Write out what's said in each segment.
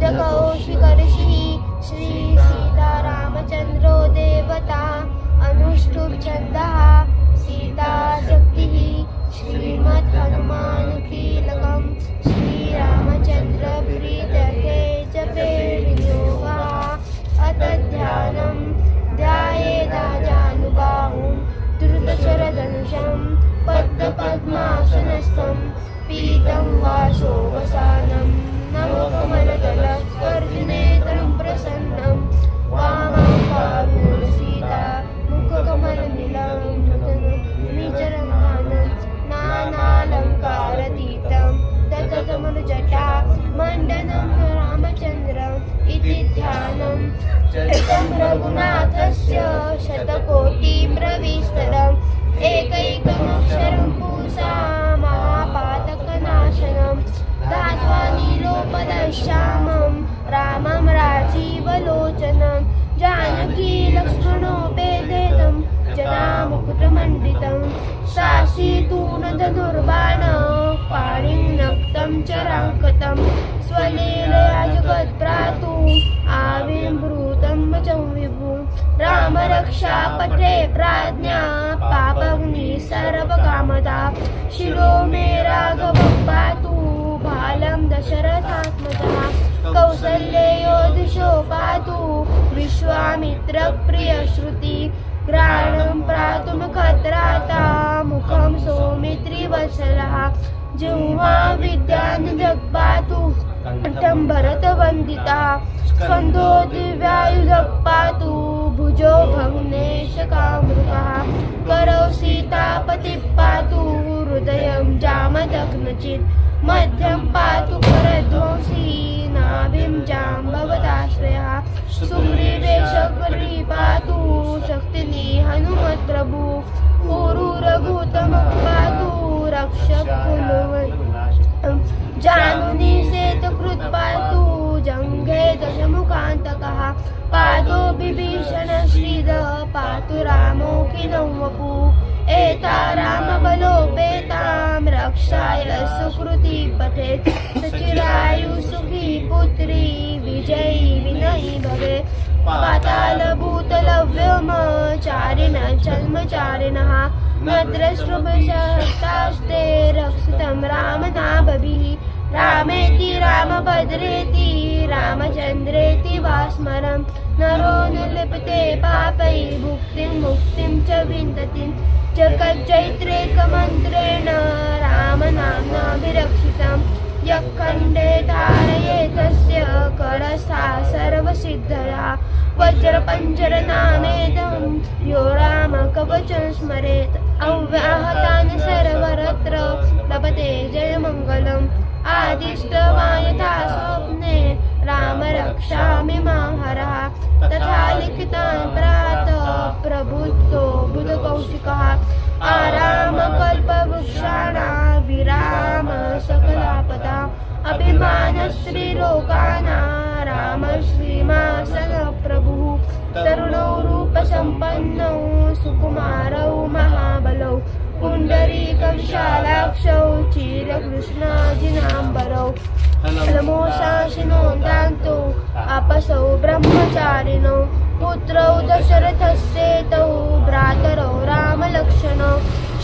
कौशिकर्षिः श्री सीतारामचन्द्रो देवता अनुष्टुप् छन्दः सीता शक्तिः श्रीमद्हनुमान् कीलकम् श्रीरामचन्द्र प्रीत्यर्थे जपे विनियोगः अथ ध्यानं ध्यायेदाजानुबाहुं द्रुतशरधनुषं पद्मपद्मासनस्थं पीतं वासोवसानं नवकमलदलस्पर्शनेत्रं प्रसन्नं वामां कारुण्यसीता मुखकमलनिलं निचरन्धानं नानालङ्कारातीतं दत्तकमलजटा मण्डनं रामचन्द्रम् इति ध्यानं तं रघुनाथस्य शतकोटिप्रविस्तरम् एकैकमक्षरं पूसा महापातकनाशनं धात्वा नीलोपदश्यामं रामं राजीवलोचनं जानकी लक्ष्मणोपेदेतं जटामुकुटमण्डितं सासीतूणधनुर्बाण पाणिं नक्तं चराङ्कतं स्वलीलया जगत्प्रातुः आविर्भूतं वचं विभुं रामरक्षापथे प्राज्ञा पापग्नि सर्वकामदा शिरो मे राघवं पातु बालं दशरथात्मजः कौसल्ययो दिशो पातु विश्वामित्रप्रियश्रुति घ्राणं पातुमुखत्राता मुखं सौमित्रिवत्सलः जिह्वा विद्यानिधग्पातु कण्ठं भरतवन्दितः स्कन्धो दिव्यायुधः पातु भुजो भग्नेशकामृतः करौ सीतापतिः पातु हृदयं जामदग्नचित् मध्यं पातु करध्वंसी नाभिं जाम्बवदाश्रयः सुग्रीवे शबरी पातु शक्तिनी हनुमत्प्रभु ऊरु रघुतमः पातु रक्षक जानुनी सेतुकृत् पातु जङ्घे दशमुखान्तकः पादो विभीषण श्रीदः पातु रामो किलं वपुः एता रामबलोपेतां रक्षाय सुकृती पठेत् सचिरायु सुखी पुत्री विजयी विनयी भवेत् पातालभूतलव्योमचारिणः जन्मचारिणः न द्रष्टुमिच्छतास्ते रक्षितं रामनाभभिः रामेति रामभद्रेति रामचन्द्रेति वा स्मरं नरो न लिप्यते पापैः भुक्तिं मुक्तिं च विन्दति जगच्चैत्रैकमन्त्रेण रामनाम्नाभिरक्षितं यः खण्डे धारयेत् तस्य करस्था सर्वसिद्धयः वज्रपञ्जरनामेदं यो रामकवचं स्मरेत् अव्याहतानि सर्वत्र लभते जयमङ्गलम् आदिष्टवा यथा स्वप्ने राम रक्षामि मां हरः तथा लिखितान् प्रातः प्रबुद्धो बुधकौशिकः आरामकल्पवृक्षाणां विराम सकलापदा अभिमानस्त्रीलोकानां राम श्रीमासनः प्रभुः तरुणौ रूपसम्पन्नौ सुकुमारौ महाबलौ पुण्डरीकविशालाक्षौ चिरकृष्णाजिनाम्बरौ अलमोशाशिनोदान्तौ अपसौ ब्रह्मचारिणौ पुत्रौ दशरथस्येतौ भ्रातरौ रामलक्ष्मणौ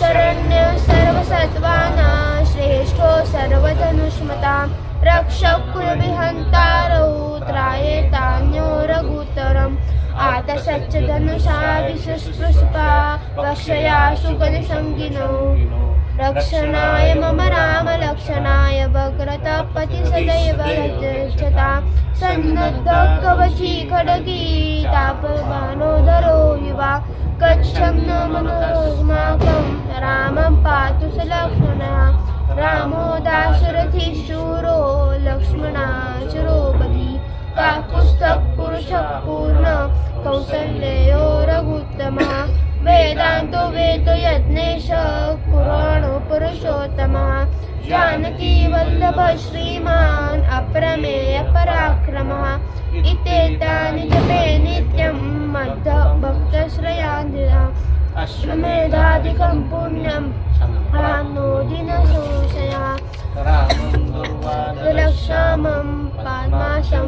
शरण्यः सर्वसत्त्वानां श्रेष्ठो सर्वधनुष्मतां रक्षक कुलविहन्तारौ त्रायेतान्यो रघुतरम् आतसच्च धनुषा विशस्पृशुका वक्षया सुगणसङ्गिनौ रक्षणाय मम राम लक्षणाय वक्रतपति सदैव रक्षता सन्नद्धः कवची खड्गी तापमानोदरो युवा कच्छं न मनोस्माकं रामं पातु स लक्ष्मणः रामो दाशरथी शूरो लक्ष्मणाचुरोपदी काकुत्स्थः पुरुषः पूर्ण कौसल्यो रघुत्तमः वेदान्तो वेदो यज्ञेश पुराणो पुरुषोत्तमः जानकी वल्लभ श्रीमान् अप्रमेय पराक्रमः इत्येतानि जपे नित्यं मद्भक्तश्रयान्वितः अश्वमेधादिकं पुण्यं रामोदिनशोषया लक्ष्मं पाद्माशं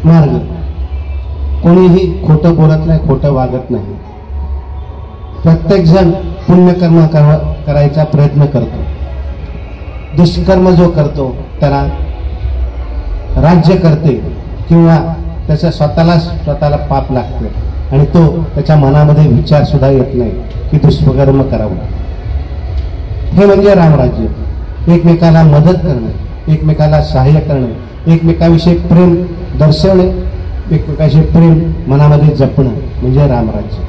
मार्ग. कोणीही खोटं बोलत नाही, खोटं वागत नाही. प्रत्येक जण पुण्यकर्म करायचा प्रयत्न करतो. दुष्कर्म जो करतो त्याला राज्य करते किंवा त्याच्या स्वतःला पाप लागते आणि तो त्याच्या मनामध्ये विचार सुद्धा येत नाही की दुष्कर्म करावं. हे म्हणजे रामराज्य. एकमेकाला मदत करणे, एकमेकाला सहाय्य करणे, एकमेकाविषयी प्रेम दर्शवणे, एकमेकाविषयी प्रेम मनामध्ये जपणं म्हणजे रामराज्य.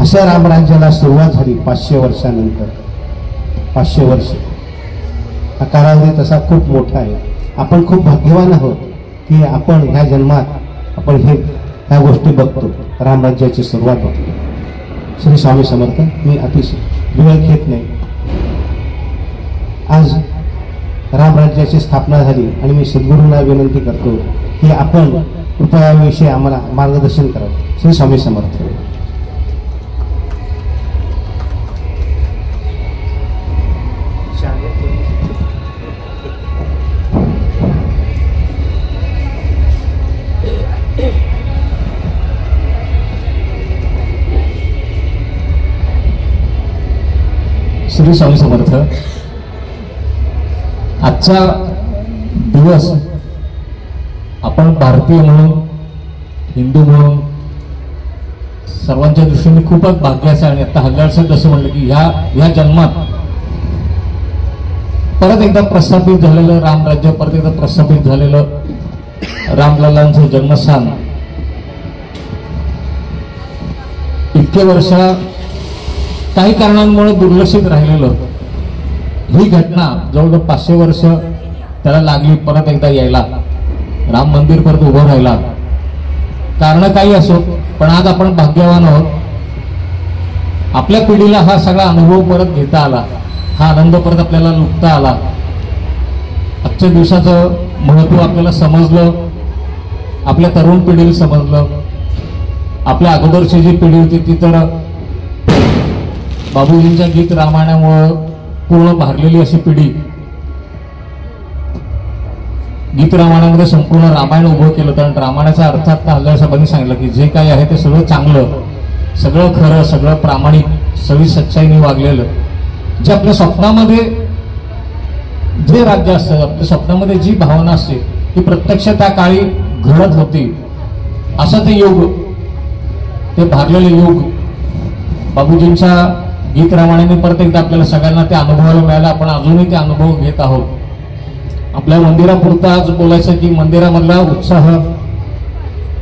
अशा रामराज्याला सुरुवात झाली 500 वर्षानंतर. 500 वर्ष हा कालावधी तसा खूप मोठा आहे. आपण खूप भाग्यवान आहोत की आपण ह्या जन्मात आपण ह्या गोष्टी बघतो, रामराज्याची सुरुवात बघतो. श्री स्वामी समर्थ. मी अतिशय वेळ घेत नाही. आज रामराज्याची स्थापना झाली आणि मी सद्गुरूंना विनंती करतो की आपण कृपया याविषयी आम्हाला मार्गदर्शन करावं. श्री स्वामी समर्थ. श्री स्वामी समर्थ. आजचा दिवस आपण भारतीय म्हणून, हिंदू म्हणून सर्वांच्या दृष्टीने खूपच भाग्याचं आहे. आणि आता हल्लाळसाहेब जसं म्हणलं की ह्या जन्मात परत एकदा प्रस्थापित झालेलं रामराज्य, परत एकदा प्रस्थापित झालेलं रामलल्लांचं जन्मस्थान. इतके वर्ष काही कारणांमुळे दुर्लक्षित राहिलेलं, ही घटना जवळजवळ 500 वर्ष त्याला लागली परत एकदा यायला. राम मंदिर परत उभं राहिला. कारण काही असो, पण आज आपण भाग्यवान आहोत. आपल्या पिढीला हा सगळा अनुभव परत घेता आला, हा आनंद परत आपल्याला लुटता आला. आजच्या दिवसाचं महत्व आपल्याला समजलं, आपल्या तरुण पिढीला समजलं. आपल्या अगोदरची जी पिढी होती ती तर बाबूजींच्या गीत रामायणामुळं पूर्ण भारलेली अशी पिढी. गीत रामायणामध्ये संपूर्ण रामायण उभं केलं. कारण रामायणाचा अर्थ आता हल्लाळ साहेबांनी सांगितलं की जे काही आहे ते सगळं चांगलं, सगळं खरं, सगळं प्रामाणिक, सगळी सच्चाईने वागलेलं. जे आपल्या स्वप्नामध्ये जे राज्य असतं, आपल्या स्वप्नामध्ये जी भावना असते ती प्रत्यक्ष त्या काळी घडत होती. असं ते युग, ते भारलेले युग बाबूजींच्या गीत रामायणाने परत एकदा आपल्याला सगळ्यांना ते अनुभवायला मिळालं. आपण अजूनही ते अनुभव घेत आहोत. आपल्या मंदिरापुरता आज बोलायचं की मंदिरामधला उत्साह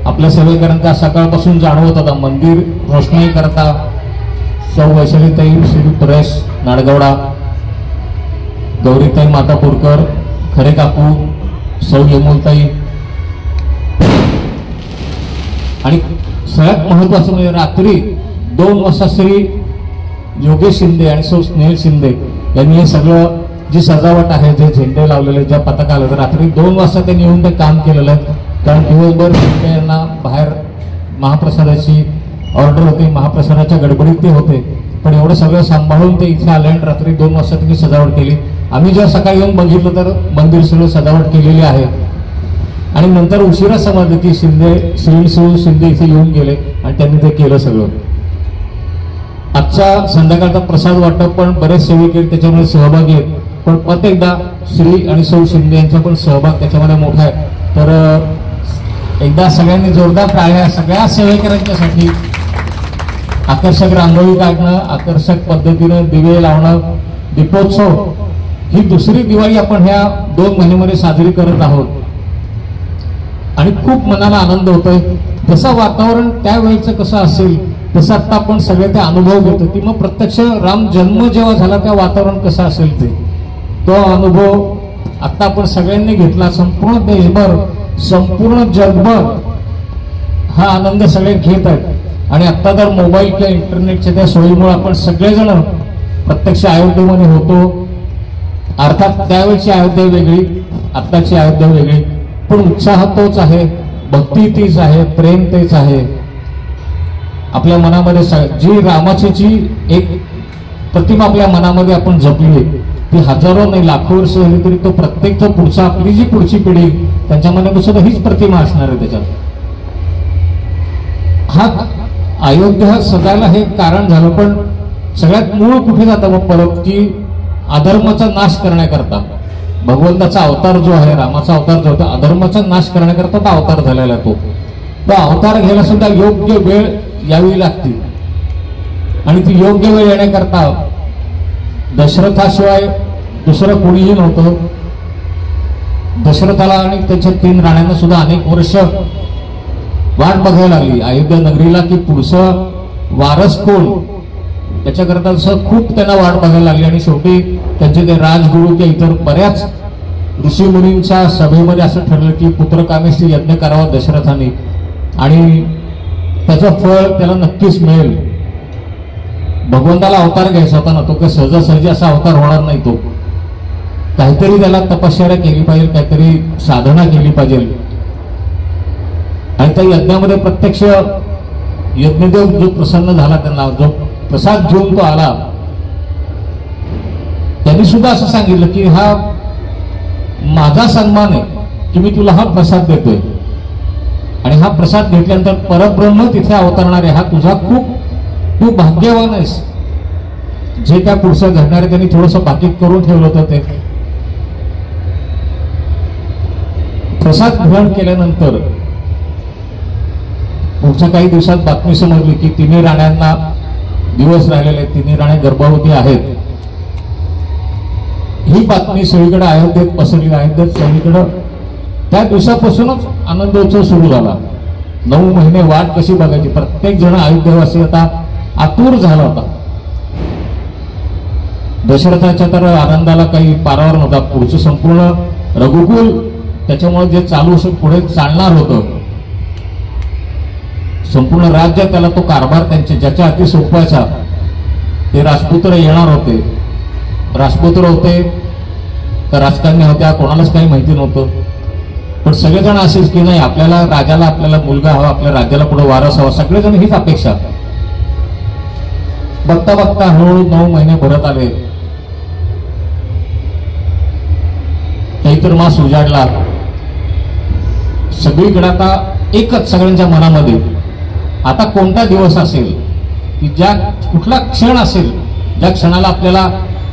आपल्या सेवेकरांचा सकाळपासून जाणवत होता. मंदिर रोषणाई करता सौ वैशालीताई, श्री परेश नाडगवडा, गौरीताई मातापूरकर, खरे काकू, सौ यमुलताई आणि सगळ्यात महत्वाचं म्हणजे रात्री 2 वाजता श्री योगेश शिंदे आणि सौ स्नेहल शिंदे यांनी हे सगळं जी सजावट आहे, जे झेंडे लावलेले, ज्या पताका आलं, रात्री 2 वाजता त्यांनी येऊन ते काम केलेलं आहे. कारण दिवसभर शिंदे यांना बाहेर महाप्रसादाची ऑर्डर होती, महाप्रसादाच्या गडबडीत ते होते. पण एवढं सगळं सांभाळून ते इथे आले आणि रात्री 2 वाजता त्यांनी सजावट केली. आम्ही जेव्हा सकाळी येऊन बघितलं तर मंदिर सगळं सजावट केलेली आहे. आणि नंतर उशिरा समजलं की श्री शिंदे इथे येऊन गेले आणि त्यांनी ते केलं सगळं. आजचा संध्याकाळचा प्रसाद वाटप पण बरेच सेविक त्याच्यामध्ये सहभागी आहेत. पण परत एकदा श्री आणि सौ शिंदे यांचा पण सहभाग त्याच्यामध्ये मोठा आहे. तर एकदा सगळ्यांनी जोरदार टाळ्या सगळ्या सेवेकरांच्यासाठी. आकर्षक रांगोळी काढणं, आकर्षक पद्धतीनं दिवे लावणं, दीपोत्सव, ही दुसरी दिवाळी आपण ह्या 2 महिन्यामध्ये साजरी करत आहोत. आणि खूप मनाला आनंद होतोय. जसं वातावरण त्यावेळेचं कसं असेल तसं आता आपण सगळे ते अनुभव घेतो की मग प्रत्यक्ष राम जन्म जेव्हा झाला त्या वातावरण कसं असेल तो अनुभव आता आपण सगळ्यांनी घेतला. संपूर्ण देशभर, संपूर्ण जगभर हा आनंद सगळे घेत आहेत. आणि आता तर मोबाईल किंवा इंटरनेटच्या त्या सोयीमुळे आपण सगळेजण प्रत्यक्ष अयोध्येमध्ये होतो. अर्थात त्यावेळची अयोध्या वेगळी, आत्ताची अयोध्या वेगळी, पण उत्साह तोच आहे, भक्ती तीच आहे, प्रेम तेच आहे. आपल्या मनामध्ये जी रामाची जी एक प्रतिमा आपल्या मनामध्ये आपण जपली, ती हजारो नाही लाखो वर्ष झाली तरी तो प्रत्येक पुढचा आपली जी पुढची पिढी त्यांच्या मनात सुद्धा हीच प्रतिमा असणार आहे त्याच्यात. हा अयोध्या सजायला हे कारण झालं, पण सगळ्यात मूळ कुठे जातं मग परत, की अधर्माचा नाश करण्याकरता भगवंताचा अवतार जो आहे, रामाचा अवतार जो होता, अधर्माचा नाश करण्याकरता तो अवतार झालेला आहे. तो अवतार घ्यायला सुद्धा योग्य वेळ यावी लागते, आणि ती योग्य वेळ येण्याकरता दशरथाशिवाय दुसरं कोणीही नव्हतं. दशरथाला आणि त्याच्या 3 राण्यांना सुद्धा अनेक वर्ष वाट बघायला लागली अयोध्या नगरीला, की पुढचं वारस कोण, त्याच्याकरता खूप त्यांना वाट बघायला लागली. आणि शेवटी त्यांचे ते राजगुरू किंवा इतर बऱ्याच ऋषीमुनींच्या सभेमध्ये असं ठरलं की पुत्रकामेष्टी यज्ञ करावा दशरथाने, आणि त्याचं फळ त्याला नक्कीच मिळेल. भगवंताला अवतार घ्यायचा होता ना, तो काही सहजासहजी असा अवतार होणार नाही. तो काहीतरी त्याला तपश्चर्या केली पाहिजे, काहीतरी साधना केली पाहिजे. आणि त्या यज्ञामध्ये प्रत्यक्ष यज्ञदेव जो प्रसन्न झाला, त्यांना जो प्रसाद घेऊन तो आला, त्यांनी सुद्धा असं सांगितलं की हा माझा सन्मान आहे की मी तुला हा प्रसाद देतोय, आणि हा प्रसाद घेतल्यानंतर परब्रह्म तिथे अवतरणार आहे. हा तुझा तू भाग्यवान आहेस. जे काय पुढचं घडणार आहे त्यांनी थोडंसं बाकीत करून ठेवलं होतं. ते प्रसाद ग्रहण केल्यानंतर पुढच्या काही दिवसात बातमी समजली की 3 राण्यांना दिवस राहिलेले, 3 राण्या गर्भवती आहेत. ही बातमी सगळीकडे अयोध्येत पसरली. अयोध्येत सगळीकडे त्या दिवसापासूनच आनंदोत्सव सुरू झाला. 9 महिने वाट कशी बघायची, प्रत्येक जण अयोध्येवासी आता आतुर झाला होता. दशरथाच्या तर आनंदाला काही पारावर नव्हता. पुढचं संपूर्ण रघुकुल त्याच्यामुळे जे चालू पुढे चालणार होतं, संपूर्ण राज्य त्याला तो कारभार त्यांचे ज्याच्या हाती सोपवायचा, ते राजपुत्र येणार होते. राजपुत्र होते तर राजकारणी होत्या, कोणालाच काही माहिती नव्हतं. पण सगळेजण असेच की नाही, आपल्याला राजाला आपल्याला मुलगा हवा, आपल्या राज्याला पुढे वारस हवा, सगळेजण हीच अपेक्षा. बघता बघता हळूहळू 9 महिने भरत आले. चैत्र मास उजाडला. सगळीकडे आता एकच सगळ्यांच्या मनामध्ये, आता कोणता दिवस असेल की कुठला क्षण असेल ज्या क्षणाला आपल्याला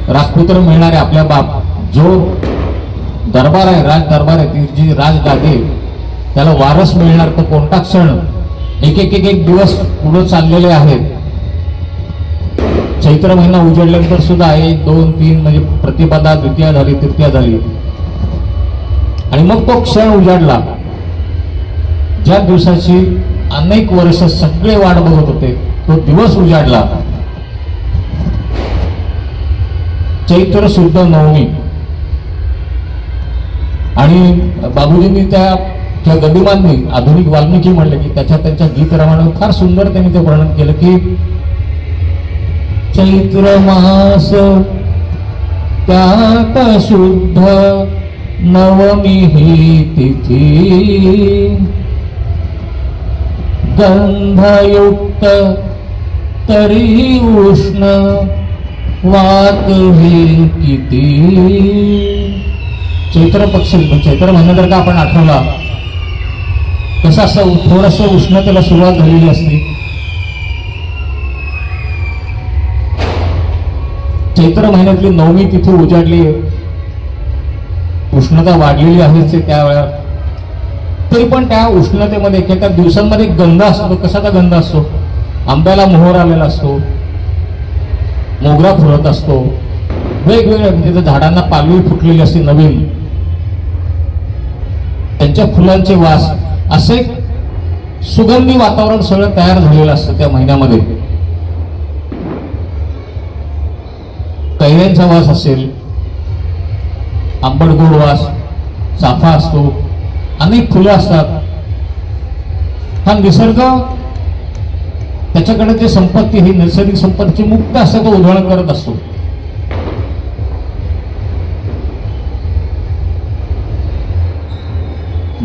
राजपुत्र मिळणार आहे, आपल्या बाप जो दरबार आहे, राज दरबार आहे, ती जी राजगादी त्याला वारस मिळणार, तर कोणता क्षण. एक दिवस पुढे चाललेले आहेत. चैत्र महिना उजडल्यानंतर सुद्धा 1, 2, 3 म्हणजे प्रतिपदा द्वितीया झाली, तृतीया झाली, आणि मग तो क्षण उजाडला ज्या दिवसाची अनेक वर्ष सगळे वाट बघत होते. तो दिवस उजाडला. चैत्र शुद्ध नवमी. आणि बाबूजींनी त्या गदिमांनी आधुनिक वाल्मिकी म्हणले की त्यांच्या गीतरामाने फार सुंदर त्यांनी ते वर्णन केलं की चैत्र मास त्यात शुद्ध नवमी ही तिथी, गंधयुक्त तरी उष्ण वात ही किती. चैत्र पक्ष, चैत्र महिना जर का आपण आठवला, कसं असं थोडस उष्णतेला सुरुवात झालेली असते. चैत्र महिन्यातली नवमी तिथे उजाडली, उष्णता वाढलेली आहे त्यावेळेला. तरी पण त्या उष्णतेमध्ये एका दिवसांमध्ये गंध असतो. कशाचा गंध असतो? आंब्याला मोहर आलेला असतो, मोगरा फुलत असतो, वेगवेगळ्या म्हणजे झाडांना पालवी फुटलेली असते नवीन, त्यांच्या फुलांचे वास, असे सुगंधी वातावरण सगळं तयार झालेलं असतं त्या महिन्यामध्ये. कैऱ्यांचा वास असेल, आंबट गोड वास, चाफा असतो, अनेक फुलं असतात. हा निसर्ग त्याच्याकडे जे संपत्ती, ही नैसर्गिक संपत्तीची मुक्त असं तो उधळण करत असतो.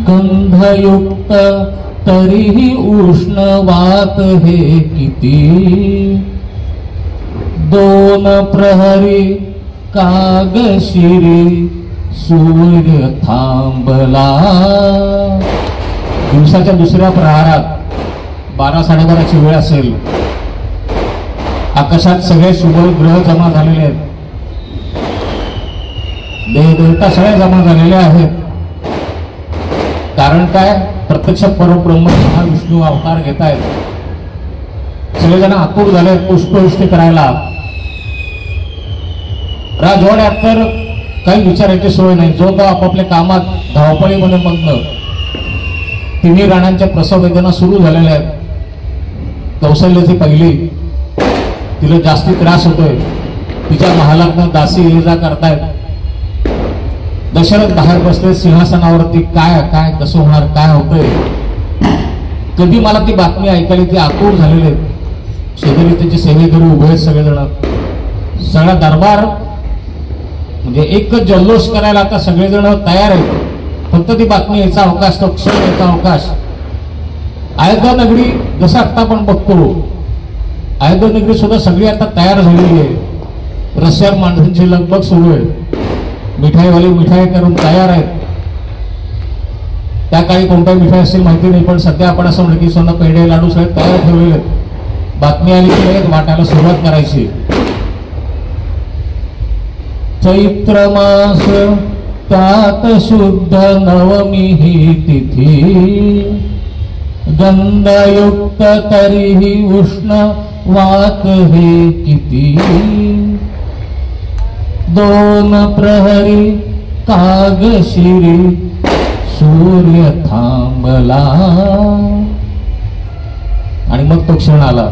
गंधयुक्त तरीही उष्ण वात हे किती, 2 प्रहरी कागशिरी सूर्य थांबला. दिवसाच्या दुसऱ्या प्रहारात 12-12:30ची वेळ असेल. आकाशात सगळे शुभ ग्रह जमा झालेले आहेत. देवदेवता सगळे जमा झालेले आहेत. कारण काय? प्रत्यक्ष परब्रह्म हा विष्णू अवतार घेत आहेत. सगळेजण आतुर झाले पुष्पवृष्टी करायला. राजवाड्यात तर काही विचारायची सोय नाही. जो तो आपापल्या कामात धावपळीमध्ये मग्न. तिन्ही राण्यांच्या प्रसव वेदना सुरू झालेल्या आहेत. कौशल्याची पहिली, तिला जास्ती त्रास होतोय. तिच्या महालातनं दासी ये जा करतायत. दशरथ बाहेर बसले सिंहासनावरती. काय काय कसं होणार, काय होतंय, कधी मला ती बातमी ऐकायला ती आतुर झालेले. शेजारी त्याचे सेवेकरी उभे आहेत सगळेजण. सगळा दरबार म्हणजे एकच जल्लोष करायला आता सगळेजण तयार आहेत. फक्त ती बातमी यायचा अवकाश, तो क्षण यायचा अवकाश. अयोध्या नगरी जसं आता आपण बघतो, अयोध्या नगरी सुद्धा सगळी आता तयार झालेली आहे. रस्त्यावर माणसांची लगबग सुरू आहे. मिठाईवाले मिठाई करून तयार आहेत. त्या काळी कोणत्याही मिठाई असेल माहिती नाही, पण सध्या आपण असं म्हणलं की सोनं, पेढे, लाडू सगळे तयार ठेवलेले आहेत. बातमी आली की वाटायला सुरुवात करायची. चैत्र मास त्यात शुद्ध नवमी ही तिथी. गंधयुक्त तरीही उष्ण वात हे किती. 2 प्रहरी कागशिरी सूर्य थांबला. आणि मग तो क्षण आला.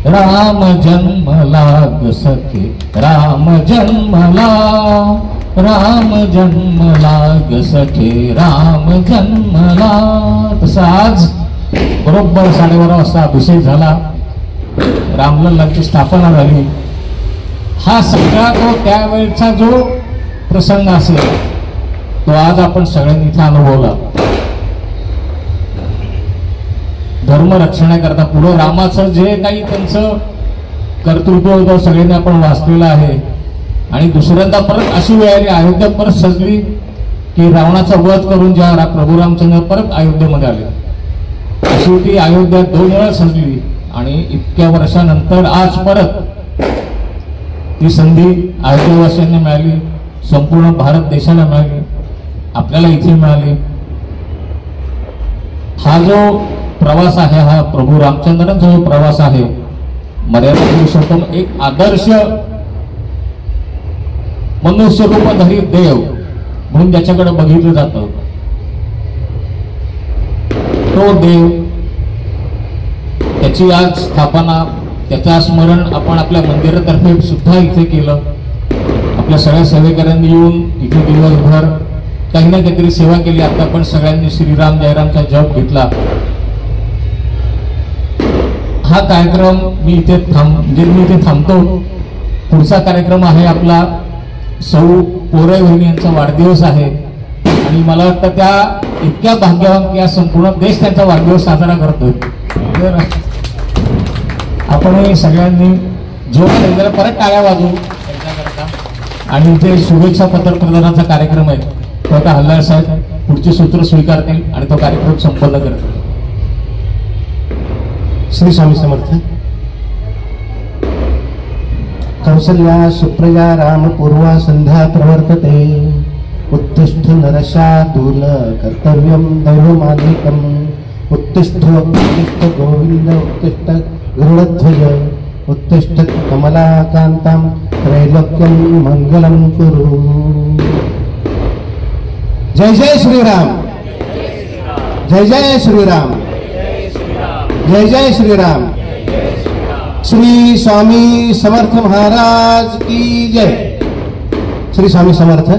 राम जन्मला ग सखे, राम जन्मला, राम जन्मला ग सखे, राम जन्मला. तसं आज बरोबर 12:30 वाजता अभिषेक झाला. रामलल्लाची स्थापना झाली. हा सगळा तो त्यावेळचा जो प्रसंग असेल तो आज आपण सगळ्यांनी इथे अनुभवला. धर्म रक्षणाकरता पुढं रामाचं जे काही त्यांचं कर्तृत्व होतं सगळ्यांनी आपण वाचलेलं आहे. आणि दुसऱ्यांदा परत अशी वेळ आली, अयोध्या परत सजली की रावणाचा वध करून ज्या प्रभू रामचंद्र परत अयोध्येमध्ये आले. अशी ती अयोध्या 2 वेळा सजली. आणि इतक्या वर्षानंतर आज परत ती संधी अयोध्यावासियांना मिळाली. संपूर्ण भारत देशाला मिळाली. आपल्याला इथे मिळाली. हा जो प्रवास आहे, हा प्रभू रामचंद्रांचा जो प्रवास आहे, मर्यादा पुरुषोत्तम एक आदर्श मनुष्य रूपधारी देव म्हणून ज्याच्याकडे बघितलं जातं, तो देव, त्याची आज स्थापना, त्याचं स्मरण आपण आपल्या मंदिरातर्फे सुद्धा इथे केलं. आपल्या सगळ्या सेवेकऱ्यांनी येऊन इथे दिवसभर काही ना काहीतरी सेवा केली. आता आपण सगळ्यांनी श्रीराम जयरामचा जप घेतला. हा कार्यक्रम मी इथे थांबतो. पुढचा कार्यक्रम आहे आपला सौ पोरे वहिनी यांचा वाढदिवस आहे. आणि मला वाटतं त्या इतक्या भाग्यवान की संपूर्ण देश त्यांचा वाढदिवस साजरा करतोय. आपण सगळ्यांनी जोर परत टाळ्या वाजवू त्यांच्याकरता. आणि इथे शुभेच्छा पत्र प्रदानाचा कार्यक्रम आहे. तो आता हल्लार साहेब पुढचे सूत्र स्वीकारतील आणि तो कार्यक्रम संपन्न करतील. श्री स्वामी समर्थ. कौसल्या सुप्रजा रामपूर्वा संध्या प्रवर्तते. उत्तिष्ठ नरशार्दूल कर्तव्यं दैवमादिकम्. उत्तिष्ठ उत्तिष्ठ गोविंद उत्तिष्ठ गरुडध्वज. उत्तिष्ठ कमलाकान्तां त्रैलोक्यं मंगलं कुरु. जय जय श्रीराम. जय जय श्रीराम. जय जय श्रीराम. श्री स्वामी समर्थ महाराज की जय. श्री स्वामी समर्थ.